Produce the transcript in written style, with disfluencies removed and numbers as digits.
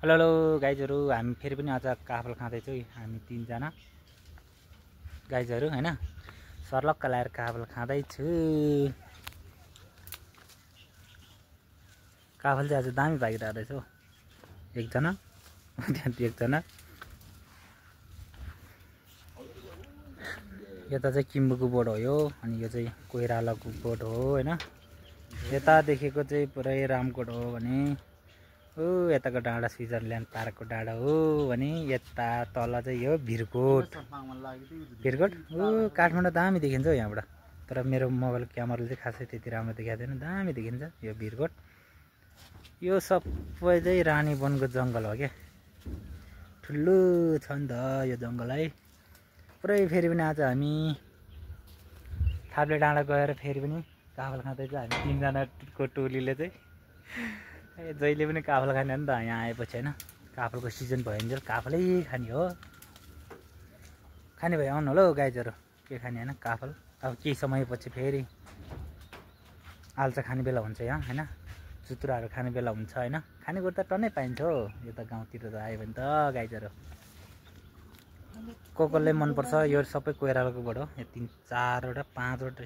Hello hello गाइजहरू, हामी फेरि पनि आज काफल खाँदैछौँ। हामी तीनजना गाइजहरू हैन, सर्लक्क लाएर काफल खाँदैछु। काफल चाहिँ आज दामी पाकिरहेको रहेछ हो। एकजना एकजना यता चाहिँ किम्बुको बोट हो यो, अनि यो चाहिँ कोइरालाको बोट हो हैन। यता देखेको चाहिँ पुरै रामकोट हो भने यताको डाँडा स्विजरल्यान्ड पार्कको डाँडा हो भने यता तल चाहिँ यो भिरकोट काठमाडौँ दामी देखिन्छ हो यहाँबाट। तर मेरो मोबाइल क्यामेराले चाहिँ खासै त्यति राम्रो देखाएको छैन, दामी देखिन्छ यो भिरकोट। यो सबै चाहिँ रानी वनको जङ्गल हो क्या, ठुलो छ नि त यो जङ्गल है। पुरै फेरि पनि आज हामी थाप्ले डाँडा गएर फेरि पनि काफल खाँदैछ हामी तीनजनाको टोलीले चाहिँ। जहिले पनि काफल खाने हो नि त यहाँ आएपछि होइन। काफलको सिजन भइन्जेल काफलै खाने हो। खाने भए आउनु होला हौ गाइजहरू, के खाने होइन काफल। अब केही समयपछि फेरि आल्चा खाने बेला हुन्छ यहाँ होइन, चुतुराहरू खाने बेला हुन्छ होइन। खानेकुरा त टन्नै पाइन्छ हो यता गाउँतिर त आयो भने त गाइजहरू। कसलाई मनपर्छ यो सबै कोइरालाकोबाट हो। यो 3 4 वटा 5 वटा